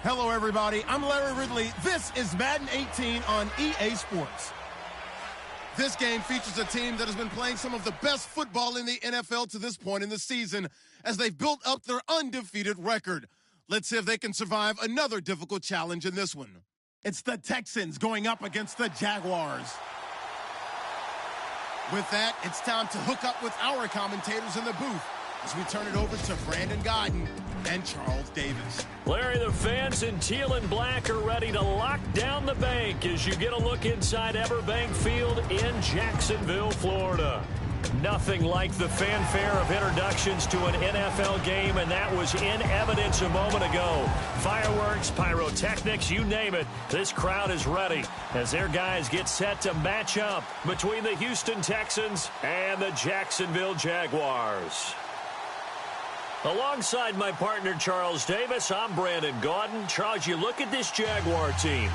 Hello, everybody. I'm Larry Ridley. This is Madden 18 on EA Sports. This game features a team that has been playing some of the best football in the NFL to this point in the season as they've built up their undefeated record. Let's see if they can survive another difficult challenge in this one. It's the Texans going up against the Jaguars. With that, it's time to hook up with our commentators in the booth as we turn it over to Brandon Godden and Charles Davis. Larry, the fans in teal and black are ready to lock down the bank as you get a look inside Everbank Field in Jacksonville, Florida. Nothing like the fanfare of introductions to an NFL game, and that was in evidence a moment ago. Fireworks, pyrotechnics, you name it. This crowd is ready as their guys get set to match up between the Houston Texans and the Jacksonville Jaguars. Alongside my partner, Charles Davis, I'm Brandon Gaudin. Charles, you look at this Jaguar team.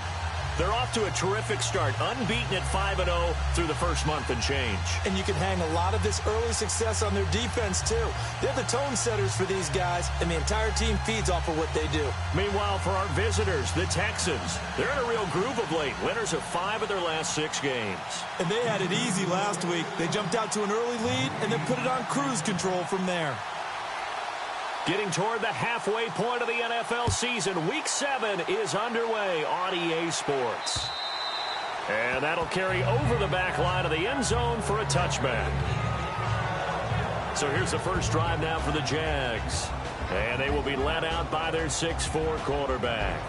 They're off to a terrific start, unbeaten at 5-0 through the first month and change. And you can hang a lot of this early success on their defense, too. They're the tone setters for these guys, and the entire team feeds off of what they do. Meanwhile, for our visitors, the Texans, they're in a real groove of late. Winners of 5 of their last 6 games. And they had it easy last week. They jumped out to an early lead and then put it on cruise control from there. Getting toward the halfway point of the NFL season, Week 7 is underway on EA Sports. And that'll carry over the back line of the end zone for a touchback. So here's the first drive now for the Jags. And they will be led out by their 6'4" quarterback.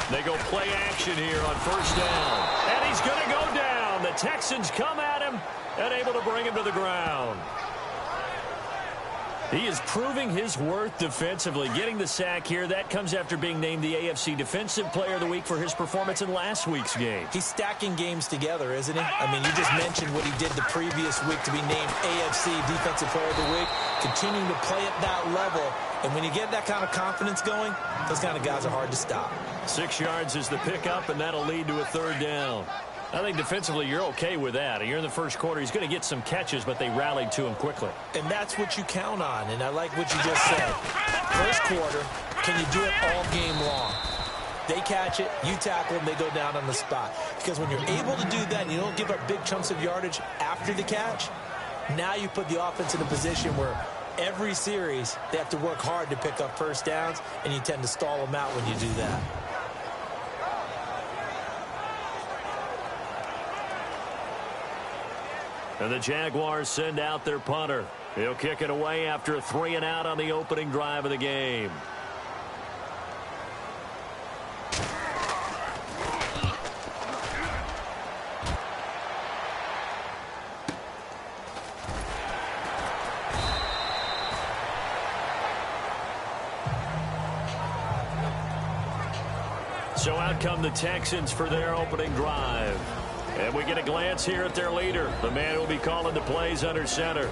They go play action here on first down. And he's going to go down. The Texans come at him and able to bring him to the ground. He is proving his worth defensively. Getting the sack here, that comes after being named the AFC Defensive Player of the Week for his performance in last week's game. He's stacking games together, isn't he? I mean, you just mentioned what he did the previous week to be named AFC Defensive Player of the Week, continuing to play at that level. And when you get that kind of confidence going, those kind of guys are hard to stop. 6 yards is the pickup, and that'll lead to a third down. I think defensively you're okay with that. You're in the first quarter. He's going to get some catches, but they rallied to him quickly. And that's what you count on, and I like what you just said. First quarter, can you do it all game long? They catch it, you tackle them, they go down on the spot. Because when you're able to do that and you don't give up big chunks of yardage after the catch, now you put the offense in a position where every series they have to work hard to pick up first downs, and you tend to stall them out when you do that. And the Jaguars send out their punter. He'll kick it away after a 3-and-out on the opening drive of the game. So out come the Texans for their opening drive. And we get a glance here at their leader, the man who will be calling the plays under center.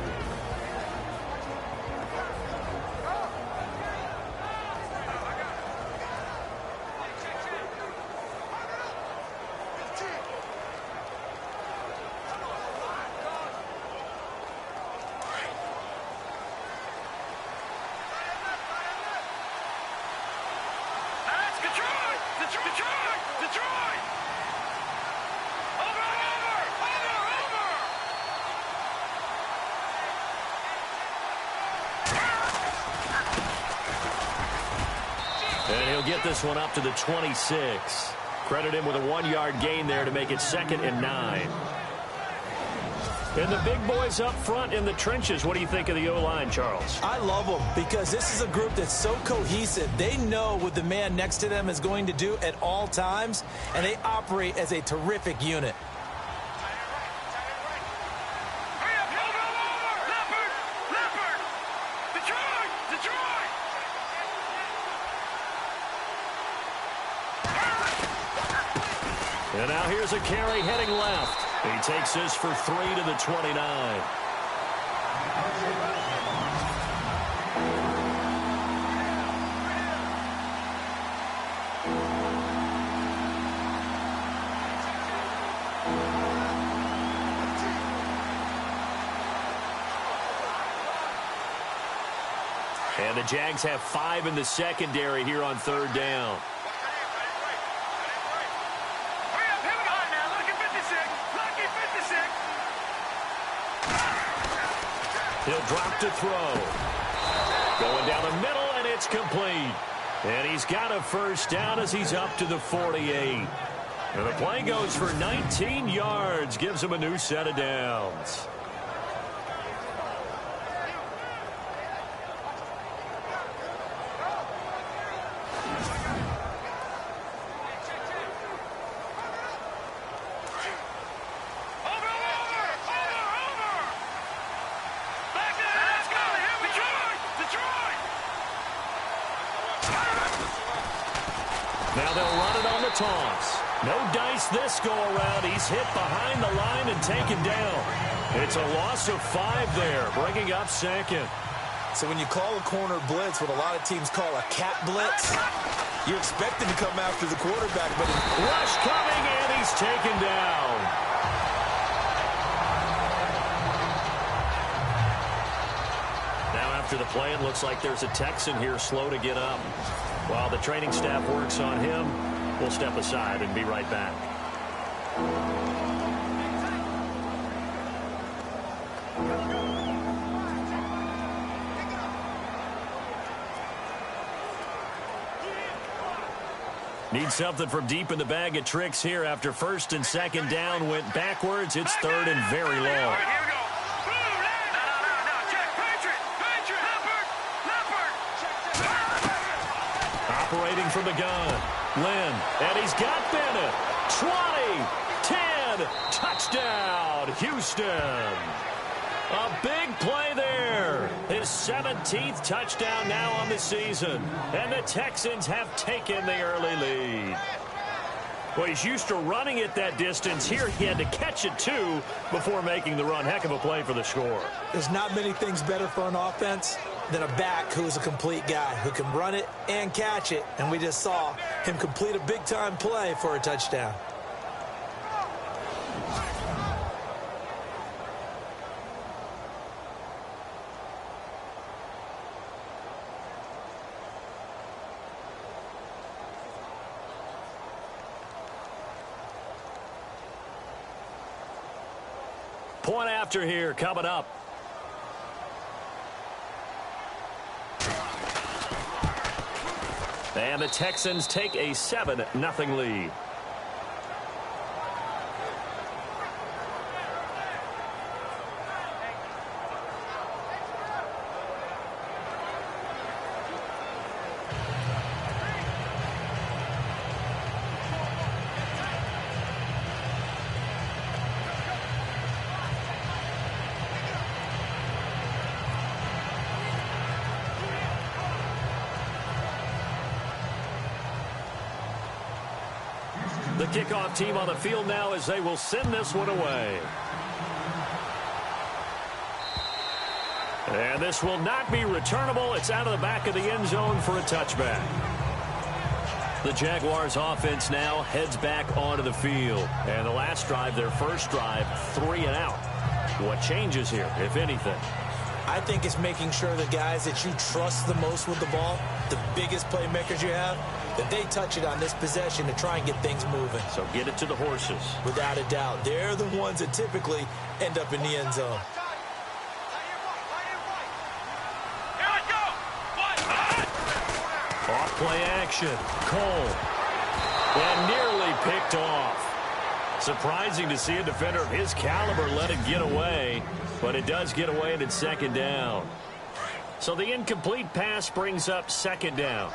And he'll get this one up to the 26. Credit him with a 1-yard gain there to make it 2nd and 9. And the big boys up front in the trenches. What do you think of the O-line, Charles? I love them because this is a group that's so cohesive. They know what the man next to them is going to do at all times, and they operate as a terrific unit. And now here's a carry heading left. He takes this for 3 to the 29. And the Jags have 5 in the secondary here on 3rd down. He'll drop to throw. Going down the middle, and it's complete. And he's got a 1st down as he's up to the 48. And the play goes for 19 yards, gives him a new set of downs. Now they'll run it on the toss. No dice this go-around. He's hit behind the line and taken down. It's a loss of 5 there, bringing up 2nd. So when you call a corner blitz, what a lot of teams call a cat blitz, you expect him to come after the quarterback, but rush coming, and he's taken down. Now after the play, it looks like there's a Texan here slow to get up. While the training staff works on him, we'll step aside and be right back. Need something from deep in the bag of tricks here after 1st and 2nd down went backwards. It's 3rd and very long. Operating from the gun. Lynn, and he's got Bennett. 20, 10, touchdown, Houston. A big play there. His 17th touchdown now on the season. And the Texans have taken the early lead. Well, he's used to running it that distance. Here he had to catch it, too, before making the run. Heck of a play for the score. There's not many things better for an offense than a back who's a complete guy who can run it and catch it. And we just saw him complete a big-time play for a touchdown. Point after here coming up. And the Texans take a 7-0 lead. The kickoff team on the field now as they will send this one away. And this will not be returnable. It's out of the back of the end zone for a touchback. The Jaguars offense now heads back onto the field. And the last drive, their first drive, 3 and out. What changes here, if anything? I think it's making sure the guys that you trust the most with the ball, the biggest playmakers you have, that they touch it on this possession to try and get things moving. So get it to the horses. Without a doubt. They're the ones that typically end up in the end zone. Off play action. Cole. And nearly picked off. Surprising to see a defender of his caliber let it get away, but it does get away and it's second down. So the incomplete pass brings up second down.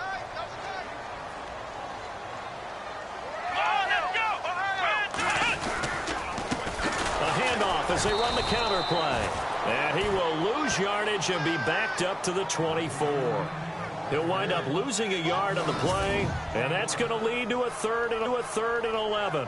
A handoff as they run the counter play. And he will lose yardage and be backed up to the 24. He'll wind up losing a yard on the play, and that's going to lead to a third and 11.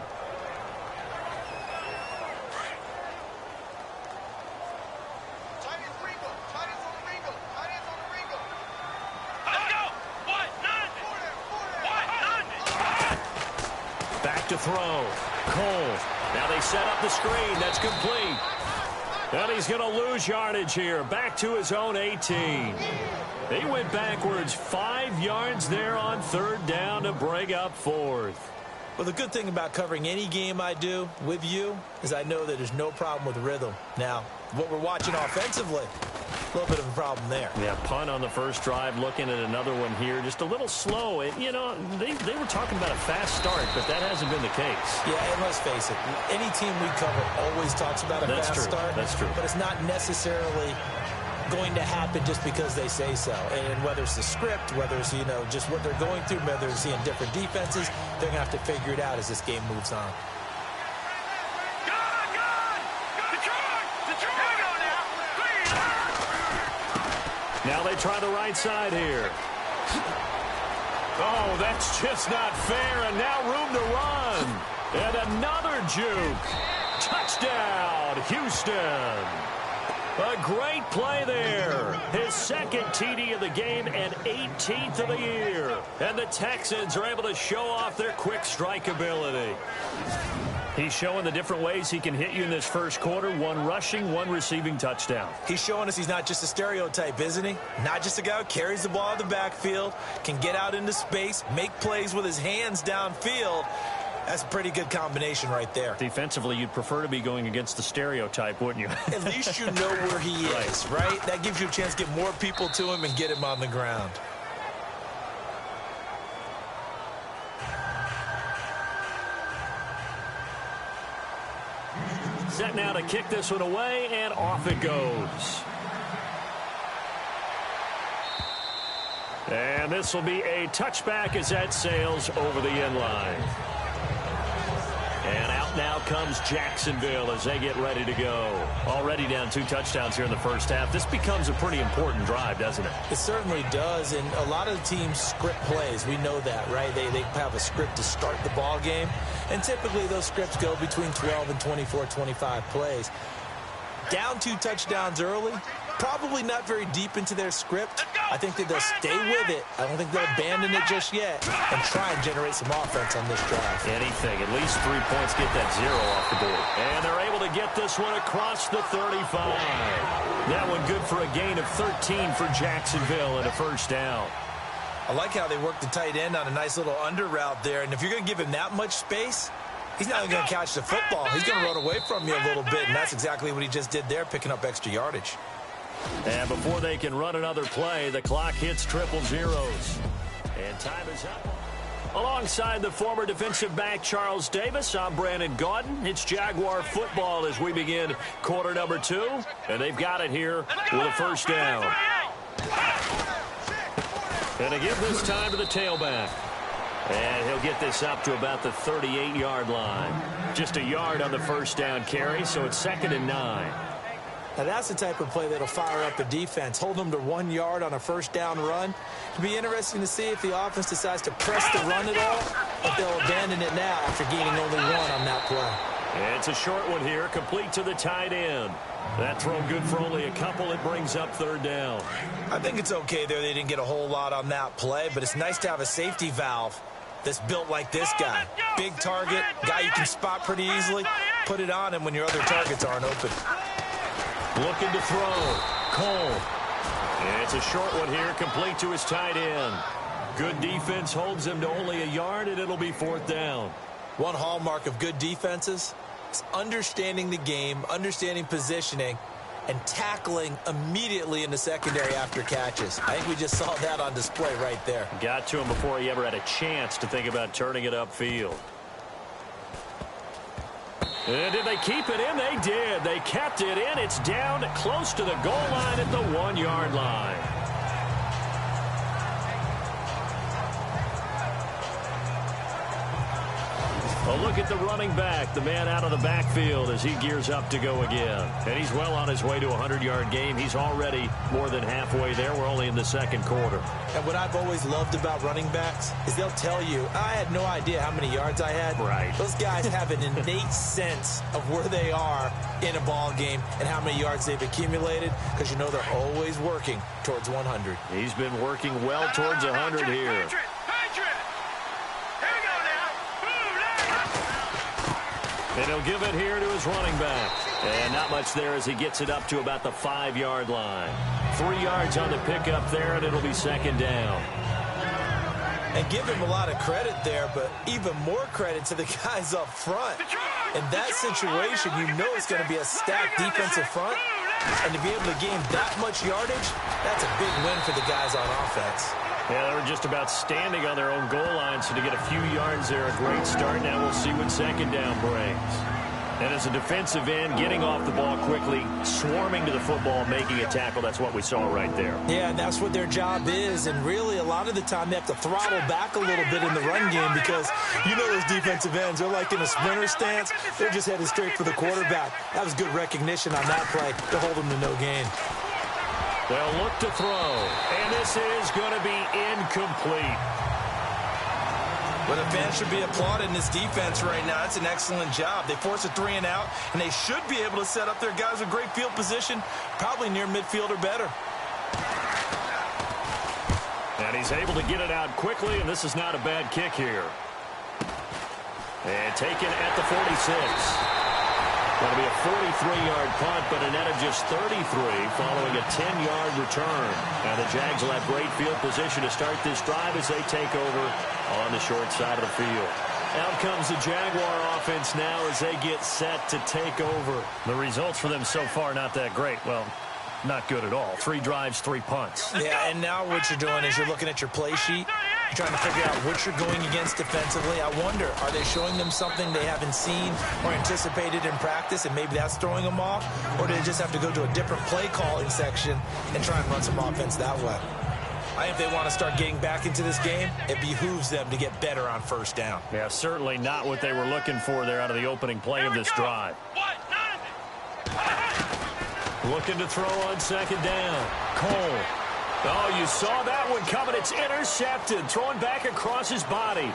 Back to throw. Cole. Now they set up the screen. That's complete. And he's going to lose yardage here. Back to his own 18. They went backwards 5 yards there on third down to bring up fourth. Well, the good thing about covering any game I do with you is I know that there's no problem with rhythm. Now, what we're watching offensively, a little bit of a problem there. Yeah, punt on the first drive, looking at another one here. Just a little slow. You know, they were talking about a fast start, but that hasn't been the case. Yeah, and let's face it, any team we cover always talks about a fast start. That's true. But it's not necessarily going to happen just because they say so. And whether it's the script, whether it's, you know, just what they're going through, whether it's seeing different defenses, they're going to have to figure it out as this game moves on. Now they try the right side here. Oh, that's just not fair, and now room to run. And another juke. Touchdown, Houston. A great play there. His second TD of the game and 18th of the year. And the Texans are able to show off their quick strike ability. He's showing the different ways he can hit you in this first quarter. 1 rushing, 1 receiving touchdown. He's showing us he's not just a stereotype, isn't he? Not just a guy who carries the ball out of the backfield, can get out into space, make plays with his hands downfield. That's a pretty good combination right there. Defensively, you'd prefer to be going against the stereotype, wouldn't you? At least you know where he is, right? That gives you a chance to get more people to him and get him on the ground. Set now to kick this one away, and off it goes. And this will be a touchback as that sails over the end line. And out now comes Jacksonville as they get ready to go. Already down 2 touchdowns here in the first half. This becomes a pretty important drive, doesn't it? It certainly does, and a lot of the teams script plays. We know that, right? They have a script to start the ball game, and typically those scripts go between 12 and 24, 25 plays. Down 2 touchdowns early, probably not very deep into their script. I think that they'll stay with it. I don't think they'll abandon it just yet and try and generate some offense on this drive. Anything. At least 3 points, get that 0 off the board. And they're able to get this one across the 35. That one good for a gain of 13 for Jacksonville and a first down. I like how they work the tight end on a nice little under route there. And if you're going to give him that much space, he's not even going to catch the football. He's going to run away from you a little bit, and that's exactly what he just did there, picking up extra yardage. And before they can run another play, the clock hits 000. And time is up. Alongside the former defensive back Charles Davis, I'm Brandon Gaudin. It's Jaguar football as we begin quarter number 2. And they've got it here with a first down. And again this time to the tailback. And he'll get this up to about the 38-yard line. Just a yard on the first down carry, so it's 2nd and 9. Now that's the type of play that'll fire up a defense. Hold them to 1 yard on a first down run. It'll be interesting to see if the offense decides to press the run at all, if they'll abandon it now after gaining only 1 on that play. And it's a short one here, complete to the tight end. That throw good for only a couple. It brings up 3rd down. I think it's okay there. They didn't get a whole lot on that play, but it's nice to have a safety valve that's built like this guy. Big target, guy you can spot pretty easily. Put it on him when your other targets aren't open. Looking to throw. Cole. And it's a short one here, complete to his tight end. Good defense holds him to only a yard, and it'll be 4th down. One hallmark of good defenses is understanding the game, understanding positioning, and tackling immediately in the secondary after catches. I think we just saw that on display right there. Got to him before he ever had a chance to think about turning it upfield. And did they keep it in? They did. They kept it in. It's down close to the goal line at the 1-yard line. A look at the running back, the man out of the backfield as he gears up to go again. And he's well on his way to a 100-yard game. He's already more than halfway there. We're only in the second quarter. And what I've always loved about running backs is they'll tell you, I had no idea how many yards I had. Right. Those guys have an innate sense of where they are in a ball game and how many yards they've accumulated, because you know they're always working towards 100. He's been working well towards 100 here. And he'll give it here to his running back. And not much there as he gets it up to about the 5-yard line. 3 yards on the pickup there, and it'll be second down. And give him a lot of credit there, but even more credit to the guys up front. In that situation, you know it's going to be a stacked defensive front. And to be able to gain that much yardage, that's a big win for the guys on offense. Yeah, they were just about standing on their own goal line, so to get a few yards there, a great start. Now we'll see what second down brings. And as a defensive end, getting off the ball quickly, swarming to the football, making a tackle, that's what we saw right there. Yeah, and that's what their job is. And really, a lot of the time, they have to throttle back a little bit in the run game because you know those defensive ends, they're like in a sprinter stance. They're just headed straight for the quarterback. That was good recognition on that play to hold them to no gain. They'll look to throw, and this is going to be incomplete. But the fans should be applauding this defense right now. That's an excellent job. They force a 3 and out, and they should be able to set up their guys with great field position, probably near midfield or better. And he's able to get it out quickly, and this is not a bad kick here. And taken at the 46. That'll be a 43-yard punt, but a net of just 33 following a 10-yard return. Now the Jags will have great field position to start this drive as they take over on the short side of the field. Out comes the Jaguar offense now as they get set to take over. The results for them so far not that great. Well, not good at all. 3 drives, 3 punts. Yeah, and now what you're doing is you're looking at your play sheet. You're trying to figure out what you're going against defensively. I wonder, are they showing them something they haven't seen or anticipated in practice, and maybe that's throwing them off? Or do they just have to go to a different play calling section and try and run some offense that way? I think if they want to start getting back into this game, it behooves them to get better on first down. Yeah, certainly not what they were looking for there out of the opening play of this drive. Looking to throw on second down. Cole. Oh, you saw that one coming. It's intercepted. Thrown back across his body.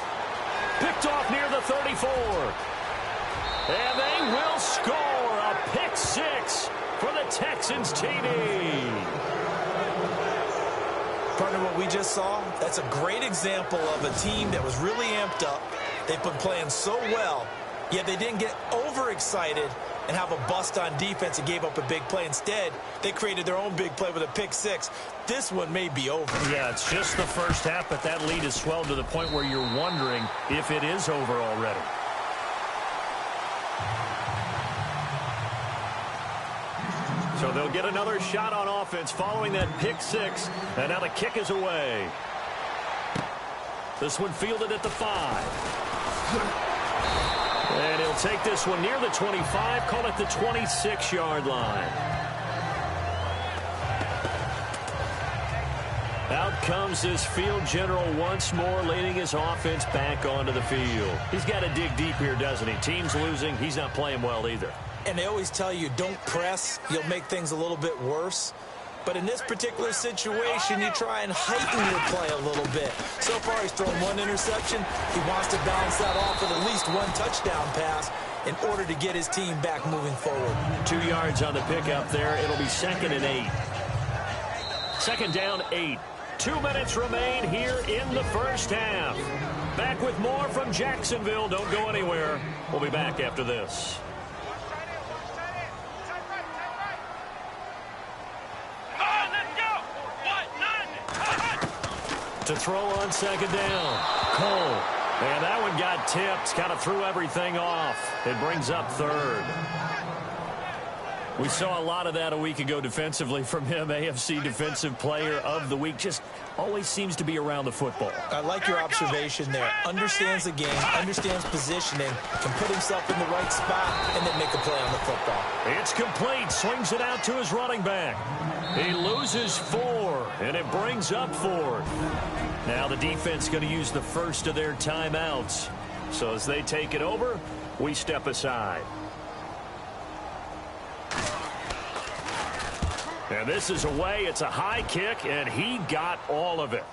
Picked off near the 34. And they will score a pick 6 for the Texans TD. Partner, what we just saw, that's a great example of a team that was really amped up. They've been playing so well, yet they didn't get overexcited and have a bust on defense and gave up a big play. Instead, they created their own big play with a pick 6. This one may be over. Yeah, it's just the first half, but that lead has swelled to the point where you're wondering if it is over already. So they'll get another shot on offense following that pick 6, and now the kick is away. This one fielded at the 5. And he'll take this one near the 25, call it the 26-yard line. Out comes this field general once more, leading his offense back onto the field. He's got to dig deep here, doesn't he? Team's losing. He's not playing well either. And they always tell you, don't press. You'll make things a little bit worse. But in this particular situation, you try and heighten your play a little bit. So far, he's thrown 1 interception. He wants to balance that off with at least 1 touchdown pass in order to get his team back moving forward. 2 yards on the pickup there. It'll be second and 8. Second down, 8. 2 minutes remain here in the first half. Back with more from Jacksonville. Don't go anywhere. We'll be back after this. To throw on second down. Cole. And that one got tipped. Kind of threw everything off. It brings up third. We saw a lot of that a week ago defensively from him. AFC Defensive Player of the Week. Just always seems to be around the football. I like your observation there. Understands the game, understands positioning, can put himself in the right spot, and then make a play on the football. It's complete. Swings it out to his running back. He loses 4, and it brings up 4. Now the defense going to use the first of their timeouts. So as they take it over, we step aside. And this is away. It's a high kick, and he got all of it.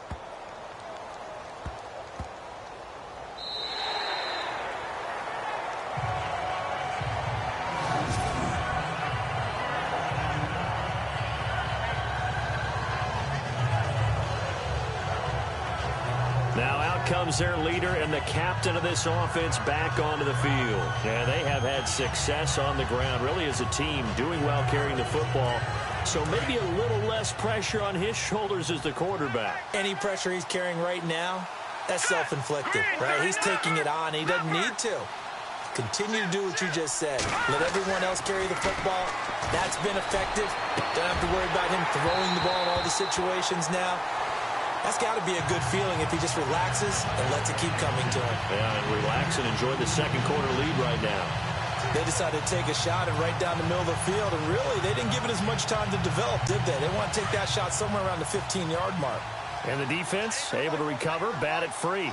Now out comes their leader and the captain of this offense back onto the field. And they have had success on the ground, really as a team, doing well carrying the football. So maybe a little less pressure on his shoulders as the quarterback. Any pressure he's carrying right now, that's self-inflicted, right? He's taking it on. He doesn't need to. Continue to do what you just said. Let everyone else carry the football. That's been effective. Don't have to worry about him throwing the ball in all the situations now. That's got to be a good feeling if he just relaxes and lets it keep coming to him. Yeah, and relax and enjoy the second quarter lead right now. They decided to take a shot and right down the middle of the field, and really, they didn't give it as much time to develop, did they? They want to take that shot somewhere around the 15-yard mark. And the defense able to recover, bat it free.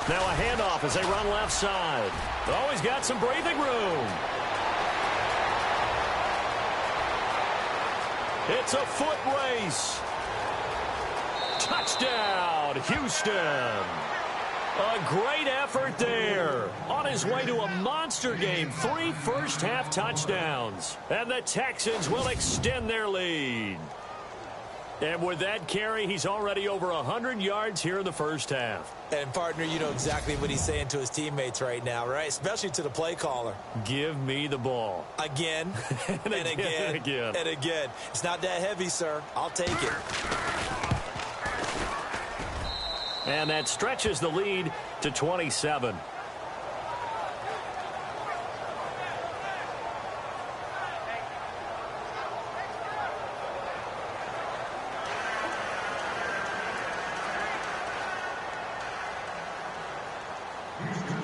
Now a handoff as they run left side. Always got some breathing room. It's a foot race. Touchdown, Houston. A great effort there. On his way to a monster game. 3 first-half touchdowns. And the Texans will extend their lead. And with that carry, he's already over 100 yards here in the first half. And, partner, you know exactly what he's saying to his teammates right now, right? Especially to the play caller. Give me the ball. Again, and again, and again. It's not that heavy, sir. I'll take it. And that stretches the lead to 27.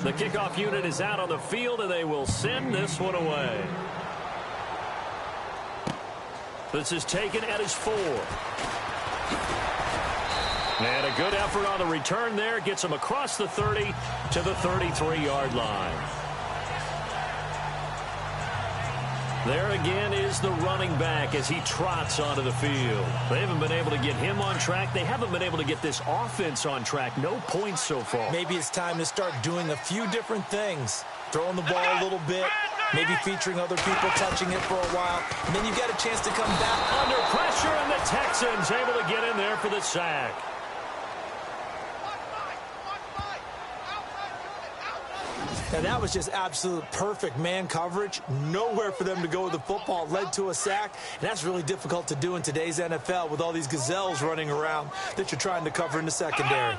The kickoff unit is out on the field, and they will send this one away. This is taken at his 4. And a good effort on the return there. Gets him across the 30 to the 33-yard line. There again is the running back as he trots onto the field. They haven't been able to get him on track. They haven't been able to get this offense on track. No points so far. Maybe it's time to start doing a few different things. Throwing the ball a little bit, maybe featuring other people touching it for a while, and then you've got a chance to come back. Under pressure, and the Texans able to get in there for the sack. Now, that was just absolute perfect man coverage. Nowhere for them to go with the football. Led to a sack. And that's really difficult to do in today's NFL with all these gazelles running around that you're trying to cover in the secondary.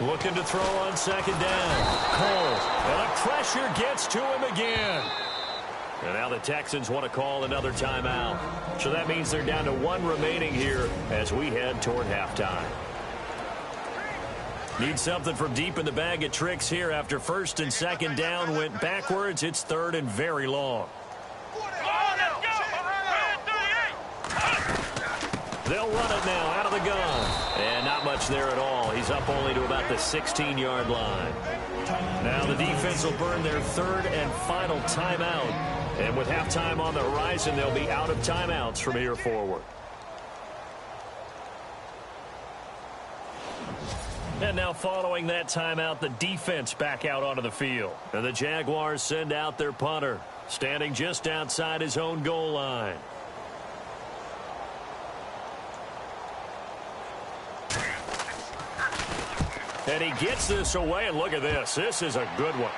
Looking to throw on second down. Cole. And the pressure gets to him again. And now the Texans want to call another timeout. So that means they're down to 1 remaining here as we head toward halftime. Need something from deep in the bag of tricks here after first and second down went backwards. It's third and very long. They'll run it now out of the gun. And not much there at all. He's up only to about the 16-yard line. Now the defense will burn their third and final timeout. And with halftime on the horizon, they'll be out of timeouts from here forward. And now following that timeout, the defense back out onto the field. And the Jaguars send out their punter, standing just outside his own goal line. And he gets this away, and look at this. This is a good one.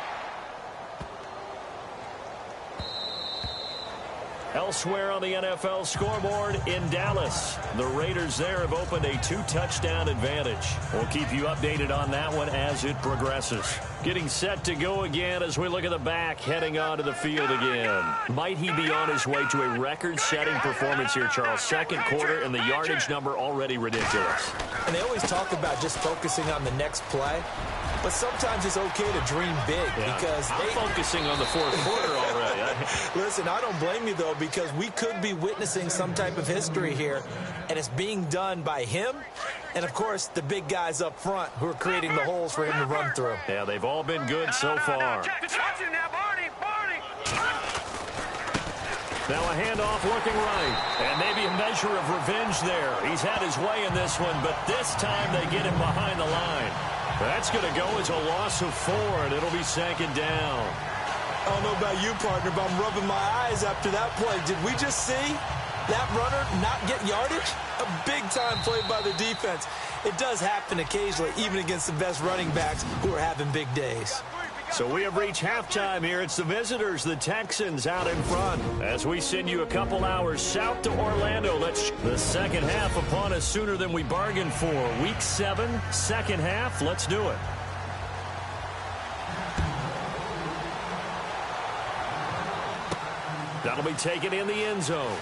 Elsewhere on the NFL scoreboard in Dallas, the Raiders there have opened a 2-touchdown advantage. We'll keep you updated on that one as it progresses. Getting set to go again as we look at the back heading onto the field again. Might he be on his way to a record-setting performance here, Charles? Second quarter and the yardage number already ridiculous. And they always talk about just focusing on the next play. But sometimes it's okay to dream big because I'm focusing on the fourth quarter already. Listen, I don't blame you, though, because we could be witnessing some type of history here, and it's being done by him and, of course, the big guys up front who are creating the holes for him to run through. Yeah, they've all been good so far. Now a handoff looking right, and maybe a measure of revenge there. He's had his way in this one, but this time they get him behind the line. That's going to go as a loss of 4, and it'll be second down. I don't know about you, partner, but I'm rubbing my eyes after that play. Did we just see that runner not get yardage? A big-time play by the defense. It does happen occasionally, even against the best running backs who are having big days. So we have reached halftime here. It's the visitors, the Texans, out in front. As we send you a couple hours south to Orlando. The second half upon us sooner than we bargained for. Week 7, second half. Let's do it. That'll be taken in the end zone.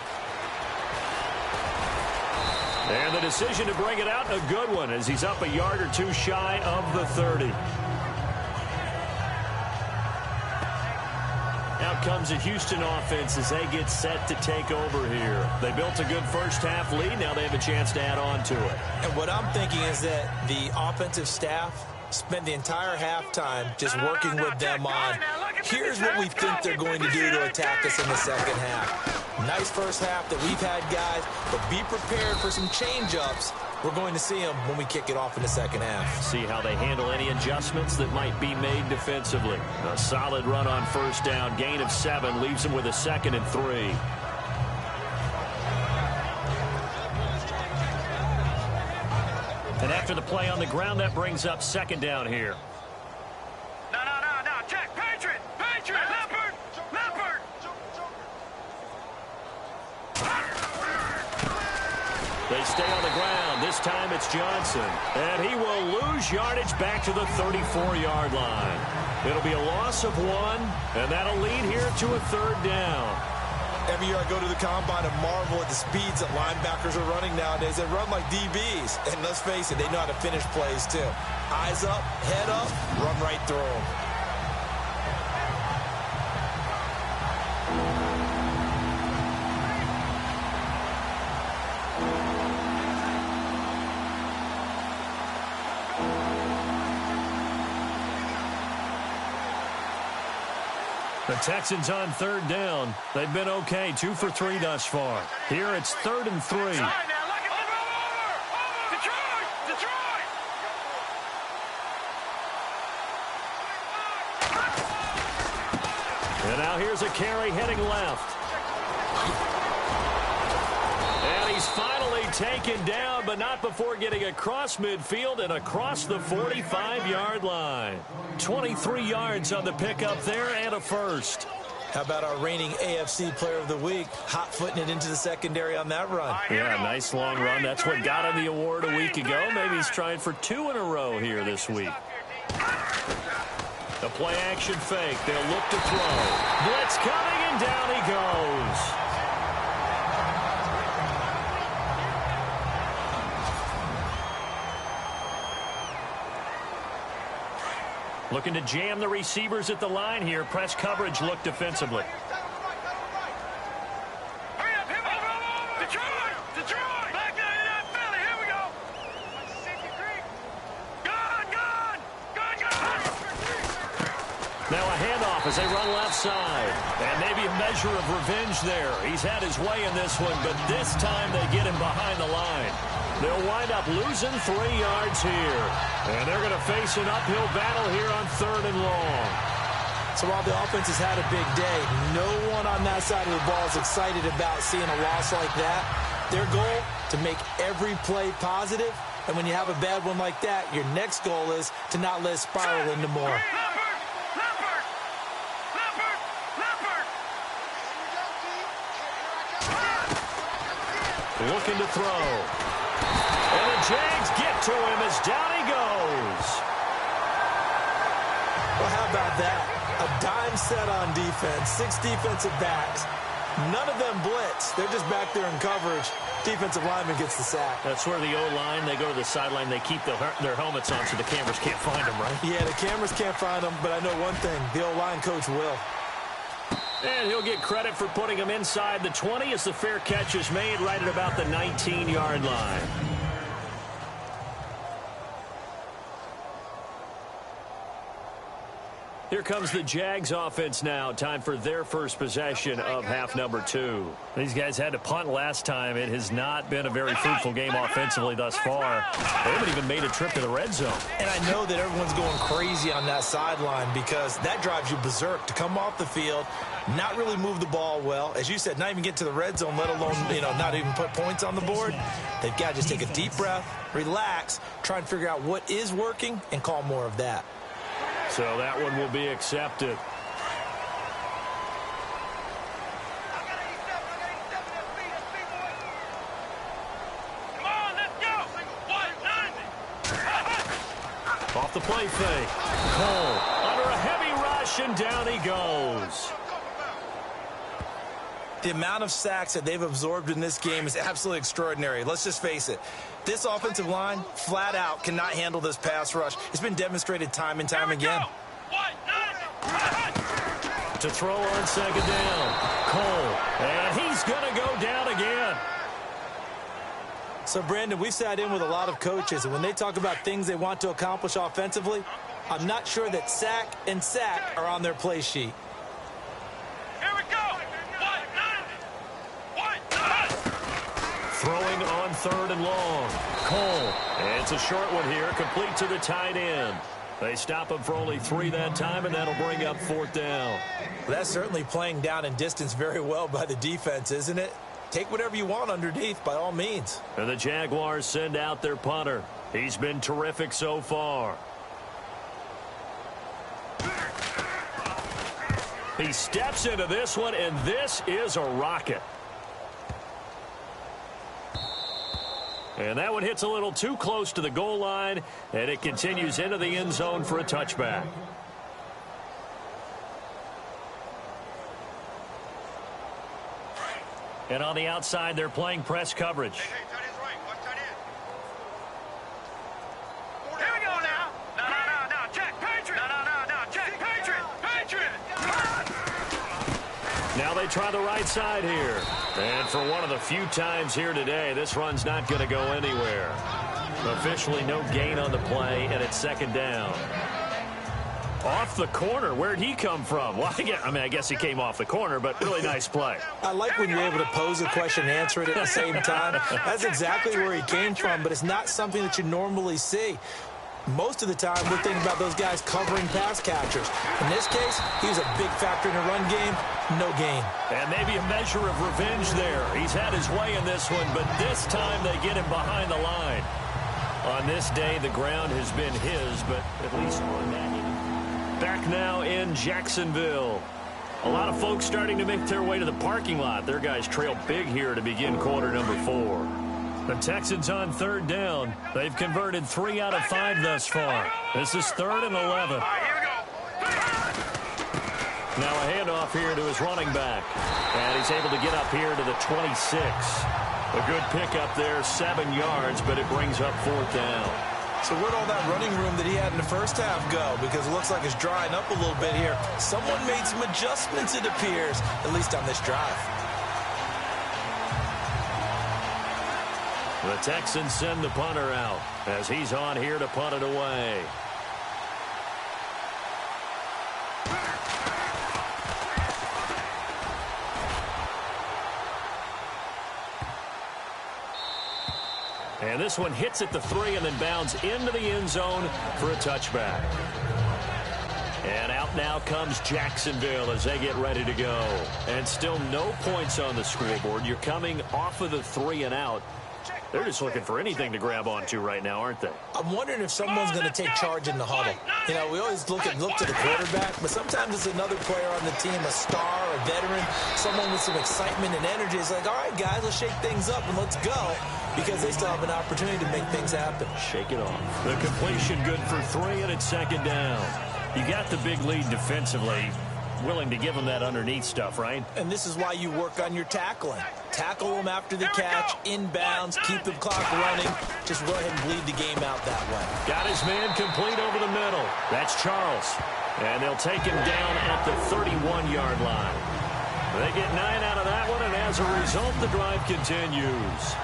And the decision to bring it out, a good one, as he's up a yard or two shy of the 30. Out comes the Houston offense as they get set to take over here. They built a good first-half lead. Now they have a chance to add on to it. And what I'm thinking is that the offensive staff spent the entire halftime just working with them on, here's what we think they're going to do to attack us in the second half. Nice first half that we've had, guys, but be prepared for some change-ups. We're going to see them when we kick it off in the second half. See how they handle any adjustments that might be made defensively. A solid run on first down. Gain of 7 leaves them with a 2nd and 3. And after the play on the ground, that brings up second down here. No. Check. Patriot. Leopard. They stay on the ground. This time it's Johnson. And he will lose yardage back to the 34-yard line. It'll be a loss of 1, and that'll lead here to a third down. Every year I go to the combine and marvel at the speeds that linebackers are running nowadays. They run like DBs. And let's face it, they know how to finish plays too. Eyes up, head up, run right through them. The Texans on third down. They've been okay, 2 for 3 thus far. Here it's 3rd and 3. Detroit! And now here's a carry heading left. And he's finally taken down, but not before getting across midfield and across the 45-yard line. 23 yards on the pickup there and a first. How about our reigning AFC Player of the Week, hot-footing it into the secondary on that run? Yeah, nice long run. That's what got him the award a week ago. Maybe he's trying for 2 in a row here this week. The play-action fake. They'll look to throw. Blitz coming, and down he goes. Looking to jam the receivers at the line here. Press coverage look defensively. Hurry up, Detroit! Back down in that Philly, here we go! Gone! Now a handoff as they run left side. And maybe a measure of revenge there. He's had his way in this one, but this time they get him behind the line. They'll wind up losing 3 yards here. And they're going to face an uphill battle here on 3rd and long. So while the offense has had a big day, no one on that side of the ball is excited about seeing a loss like that. Their goal, to make every play positive. And when you have a bad one like that, your next goal is to not let it spiral into more. Leopard! looking to throw. And the Jags get to him as down he goes. Well, how about that? A dime set on defense, 6 defensive backs. None of them blitz. They're just back there in coverage. Defensive lineman gets the sack. That's where the O-line, they go to the sideline, they keep their helmets on so the cameras can't find them, right? Yeah, the cameras can't find them, but I know one thing. The O-line coach will. And he'll get credit for putting him inside the 20 as the fair catch is made right at about the 19-yard line. Here comes the Jags offense now. Time for their first possession of half number 2. These guys had to punt last time. It has not been a very fruitful game offensively thus far. They haven't even made a trip to the red zone. And I know that everyone's going crazy on that sideline because that drives you berserk to come off the field, not really move the ball well. As you said, not even get to the red zone, let alone, not even put points on the board. They've got to just take a deep breath, relax, try and figure out what is working, and call more of that. So that one will be accepted. Come on, let's go. 190. Off the play fake. Cole under a heavy rush, and down he goes. The amount of sacks that they've absorbed in this game is absolutely extraordinary. Let's just face it. This offensive line, flat out, cannot handle this pass rush. It's been demonstrated time and time again. To throw on second down. Cole, and he's going to go down again. So, Brandon, we've sat in with a lot of coaches, and when they talk about things they want to accomplish offensively, I'm not sure that sack and sack are on their play sheet. Here we go. 190. Throwing on third and long. Cole, and it's a short one here, complete to the tight end. They stop him for only 3 that time, and that'll bring up 4th down. Well, that's certainly playing down in distance very well by the defense, isn't it? Take whatever you want underneath, by all means. And the Jaguars send out their punter. He's been terrific so far. He steps into this one, and this is a rocket. And that one hits a little too close to the goal line, and it continues into the end zone for a touchback. And on the outside, they're playing press coverage. Here we go now. No. Check. Patriot. No. Check. Patriot. Now they try the right side here. And for one of the few times here today, this run's not going to go anywhere. Officially no gain on the play, and it's second down. Off the corner. Where'd he come from? Well, I guess he came off the corner, but really nice play. I like when you're able to pose a question and answer it at the same time. That's exactly where he came from, but it's not something that you normally see. Most of the time, we're thinking about those guys covering pass catchers. In this case, he was a big factor in the run game. No gain. And maybe a measure of revenge there. He's had his way in this one, but this time they get him behind the line. On this day, the ground has been his, but at least on that. Back now in Jacksonville. A lot of folks starting to make their way to the parking lot. Their guys trail big here to begin quarter number 4. The Texans on third down. They've converted 3 out of 5 thus far. This is 3rd and 11. All right, here we go. Now a handoff here to his running back. And he's able to get up here to the 26. A good pickup there, 7 yards, but it brings up 4th down. So where'd all that running room that he had in the first half go? Because it looks like it's drying up a little bit here. Someone made some adjustments, it appears, at least on this drive. The Texans send the punter out as he's on here to punt it away. And this one hits at the 3 and then bounds into the end zone for a touchback. And out now comes Jacksonville as they get ready to go. And still no points on the scoreboard. You're coming off of the 3 and out. They're just looking for anything to grab onto right now, aren't they? I'm wondering if someone's going to take charge in the huddle. You know, we always look to the quarterback, but sometimes it's another player on the team, a star, a veteran, someone with some excitement and energy. It's like, all right, guys, let's shake things up and let's go, because they still have an opportunity to make things happen. Shake it off. The completion good for 3, and it's second down. You got the big lead defensively. Willing to give them that underneath stuff, right? And this is why you work on your tackling. Tackle them after the catch, inbounds, keep the clock running. Just go ahead and bleed the game out that way. Got his man complete over the middle. That's Charles. And they'll take him down at the 31-yard line. They get 9 out of that one, and as a result, the drive continues.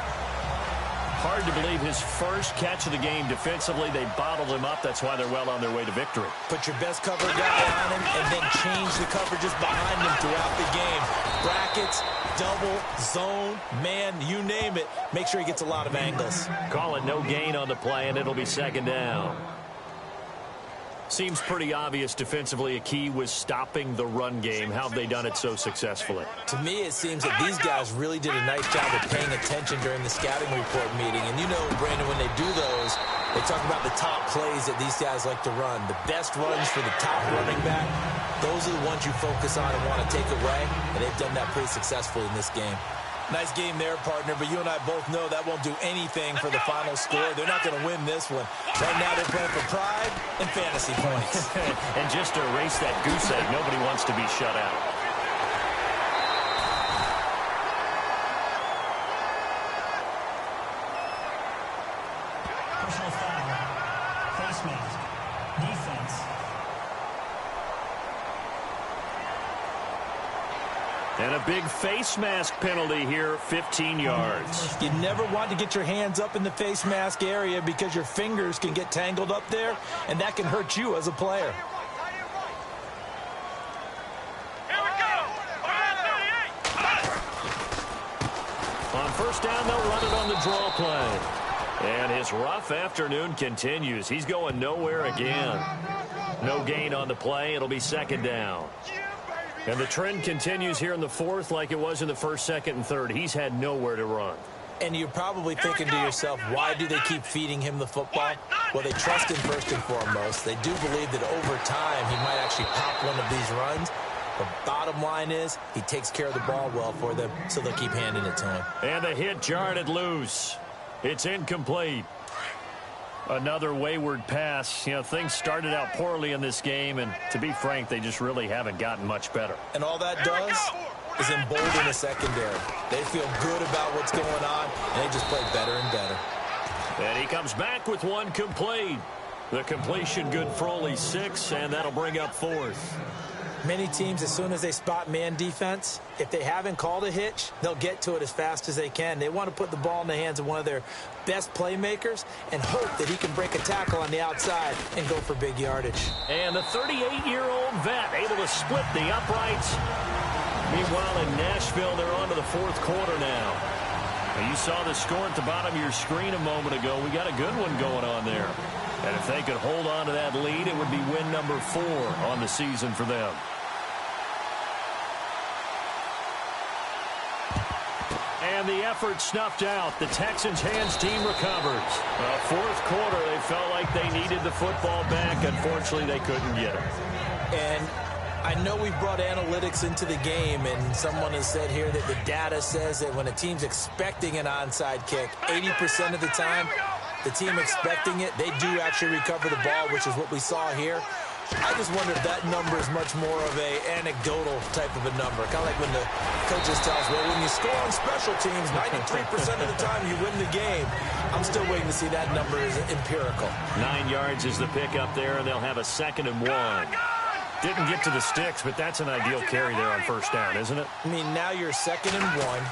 Hard to believe his first catch of the game defensively. They bottled him up. That's why they're well on their way to victory. Put your best cover guy on him and then change the coverages behind him throughout the game. Brackets, double, zone, man, you name it. Make sure he gets a lot of angles. Call it no gain on the play, and it'll be second down. Seems pretty obvious defensively a key was stopping the run game. How have they done it so successfully? To me, it seems that these guys really did a nice job of paying attention during the scouting report meeting. And you know, Brandon, when they do those, they talk about the top plays that these guys like to run. The best runs for the top running back, those are the ones you focus on and want to take away. And they've done that pretty successfully in this game. Nice game there, partner, but you and I both know that won't do anything for the final score. They're not going to win this one. Right now they're playing for pride and fantasy points. And just to erase that goose egg, nobody wants to be shut out. Personal foul. Face mask. Defense. And a big face mask penalty here, 15 yards. You never want to get your hands up in the face mask area because your fingers can get tangled up there, and that can hurt you as a player. Here we go. On first down, they'll run it on the draw play. And his rough afternoon continues. He's going nowhere again. No gain on the play. It'll be second down. And the trend continues here in the fourth like it was in the first, second, and third. He's had nowhere to run. And you're probably thinking to yourself, why do they keep feeding him the football? Well, they trust him first and foremost. They do believe that over time he might actually pop one of these runs. The bottom line is he takes care of the ball well for them, so they'll keep handing it to him. And the hit jarred it loose. It's incomplete. Another wayward pass. You know, things started out poorly in this game, and to be frank, they just really haven't gotten much better. And all that does is embolden the secondary. They feel good about what's going on, and they just play better and better. And he comes back with one complete. The completion good for only 6, and that'll bring up fourth. Many teams, as soon as they spot man defense, if they haven't called a hitch, they'll get to it as fast as they can. They want to put the ball in the hands of one of their best playmakers and hope that he can break a tackle on the outside and go for big yardage. And the 38-year-old vet able to split the uprights. Meanwhile, in Nashville, they're on to the fourth quarter now. And you saw the score at the bottom of your screen a moment ago. We got a good one going on there. And if they could hold on to that lead, it would be win number 4 on the season for them. And the effort snuffed out. The Texans' hands team recovers. Fourth quarter, they felt like they needed the football back. Unfortunately, they couldn't get it. And I know we've brought analytics into the game, and someone has said here that the data says that when a team's expecting an onside kick, 80% of the time, the team expecting it, they do actually recover the ball, which is what we saw here. I just wonder if that number is much more of a anecdotal type of a number. Kind of like when the coaches tell us, well, when you score on special teams, 93% of the time you win the game. I'm still waiting to see that number is empirical. 9 yards is the pickup there, and they'll have a 2nd and 1. Didn't get to the sticks, but that's an ideal carry there on first down, isn't it? I mean, now you're 2nd and 1.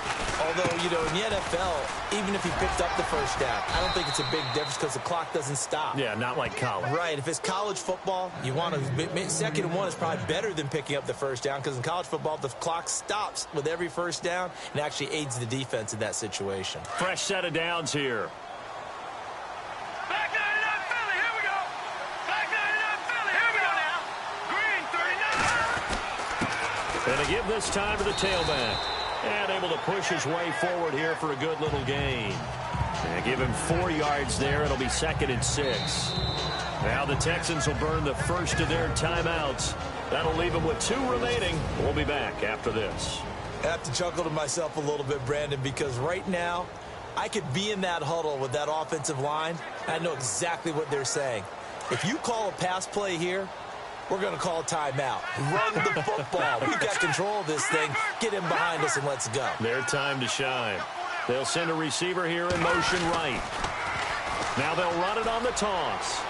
Although, you know, in the NFL, even if you picked up the first down, I don't think it's a big difference because the clock doesn't stop. Yeah, not like college. Right. If it's college football, you want to 2nd and 1 is probably better than picking up the first down because in college football, the clock stops with every first down and actually aids the defense in that situation. Fresh set of downs here. Back 99 Philly, here we go. Back 99 Philly, here we go now. Green 39. And to give this time to the tailback. And able to push his way forward here for a good little gain. And give him 4 yards there. It'll be 2nd and 6. Now the Texans will burn the first of their timeouts. That'll leave them with 2 remaining. We'll be back after this. I have to chuckle to myself a little bit, Brandon, because right now I could be in that huddle with that offensive line. I know exactly what they're saying. If you call a pass play here, we're going to call a timeout. Run the football. We've got control of this thing. Get him behind us and let's go. Their time to shine. They'll send a receiver here in motion right. Now they'll run it on the toss.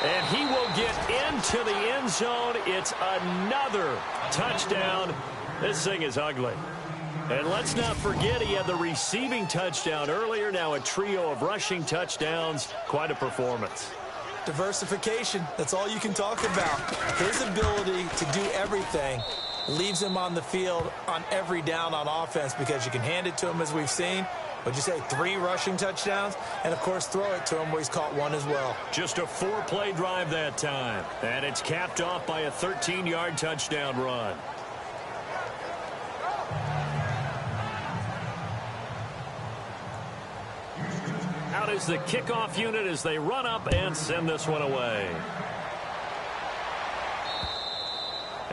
And he will get into the end zone. It's another touchdown. This thing is ugly. And let's not forget he had the receiving touchdown earlier. Now a trio of rushing touchdowns. Quite a performance. Diversification. That's all you can talk about. His ability to do everything leaves him on the field on every down on offense because you can hand it to him as we've seen. What'd you say, 3 rushing touchdowns? And, of course, throw it to him where he's caught 1 as well. Just a 4-play drive that time. And it's capped off by a 13-yard touchdown run. Out is the kickoff unit as they run up and send this one away.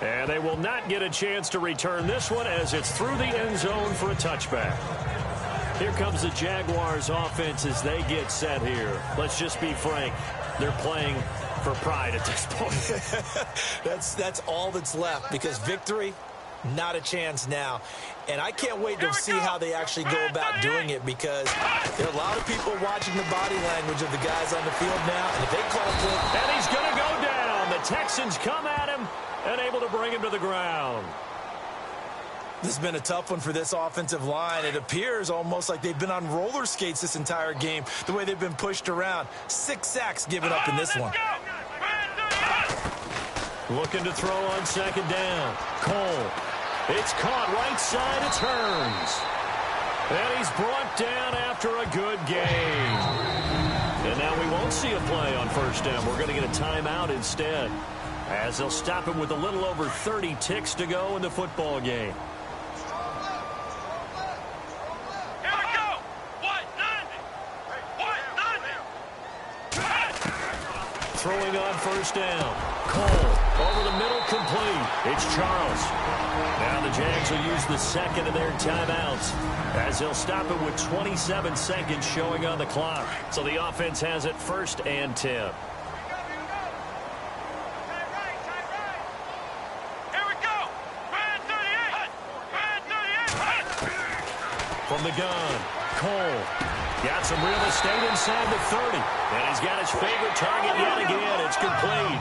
And they will not get a chance to return this one as it's through the end zone for a touchback. Here comes the Jaguars offense as they get set here. Let's just be frank. They're playing for pride at this point. That's all that's left because victory, not a chance now. And I can't wait to see how they actually go about doing it because there are a lot of people watching the body language of the guys on the field now. And if they call play... And he's going to go down. The Texans come at him and able to bring him to the ground. This has been a tough one for this offensive line. It appears almost like they've been on roller skates this entire game, the way they've been pushed around. 6 sacks given up in this one. Looking to throw on 2nd down. Cole. It's caught right side. It turns. And he's brought down after a good game. And now we won't see a play on 1st down. We're going to get a timeout instead, as they'll stop him with a little over 30 ticks to go in the football game. Throwing on 1st down. Cole over the middle, complete. It's Charles. Now the Jags will use the 2nd of their timeouts as they'll stop it with 27 seconds showing on the clock. So the offense has it 1st and 10. Here we go. Brand 38. From the gun, Cole. Got some real estate inside the 30. And he's got his favorite target yet again. It's complete.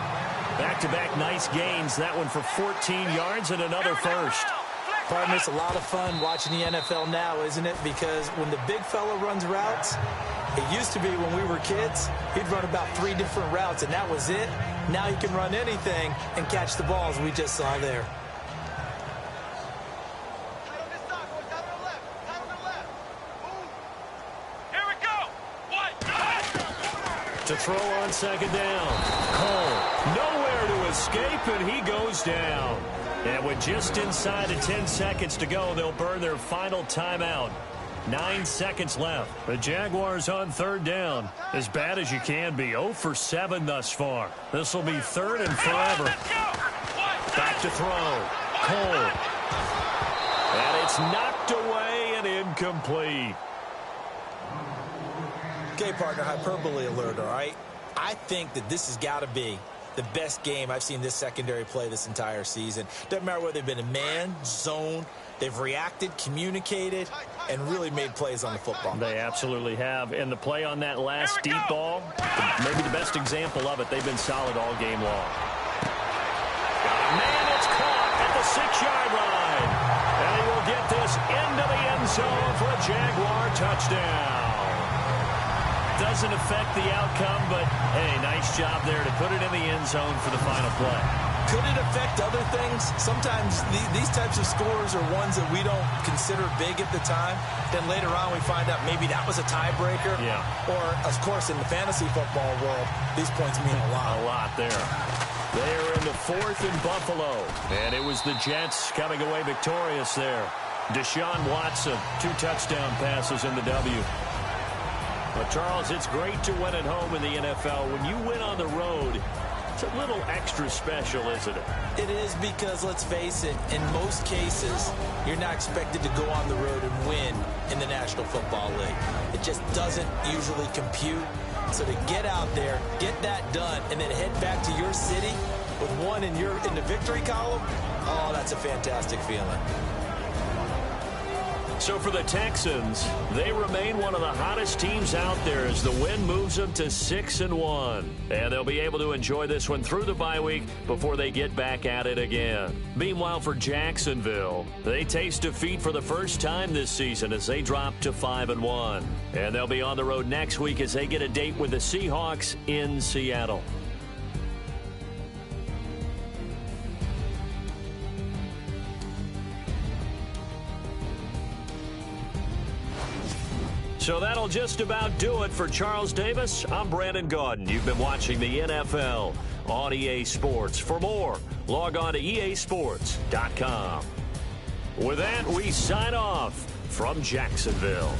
Back-to-back nice gains. That one for 14 yards and another first. Pardon, it's a lot of fun watching the NFL now, isn't it? Because when the big fella runs routes, it used to be when we were kids, he'd run about 3 different routes, and that was it. Now he can run anything and catch the balls we just saw there. To throw on 2nd down. Cole, nowhere to escape, and he goes down. And with just inside of 10 seconds to go, they'll burn their final timeout. 9 seconds left. The Jaguars on 3rd down. As bad as you can be. 0 for 7 thus far. This will be 3rd and forever. Back to throw. Cole. And it's knocked away and incomplete. Okay, partner, hyperbole alert, all right? I think that this has got to be the best game I've seen this secondary play this entire season. Doesn't matter whether they've been in man, zone, they've reacted, communicated, and really made plays on the football. They absolutely have. And the play on that last deep ball, maybe the best example of it, they've been solid all game long. Man, it's caught at the 6-yard line. And he will get this into the end zone for a Jaguar touchdown. Doesn't affect the outcome, but, hey, nice job there to put it in the end zone for the final play. Could it affect other things? Sometimes these types of scores are ones that we don't consider big at the time. Then later on we find out maybe that was a tiebreaker. Yeah. Or, of course, in the fantasy football world, these points mean a lot. A lot there. They're in the 4th in Buffalo. And it was the Jets coming away victorious there. Deshaun Watson, 2 touchdown passes in the W. But, Charles, it's great to win at home in the NFL. When you win on the road, it's a little extra special, isn't it? It is, because, let's face it, in most cases, you're not expected to go on the road and win in the National Football League. It just doesn't usually compute. So to get out there, get that done, and then head back to your city with one in the victory column, oh, that's a fantastic feeling. So for the Texans, they remain one of the hottest teams out there as the win moves them to 6-1. And they'll be able to enjoy this one through the bye week before they get back at it again. Meanwhile, for Jacksonville, they taste defeat for the first time this season as they drop to 5-1. And they'll be on the road next week as they get a date with the Seahawks in Seattle. So that'll just about do it for Charles Davis. I'm Brandon Gaudin. You've been watching the NFL on EA Sports. For more, log on to easports.com. With that, we sign off from Jacksonville.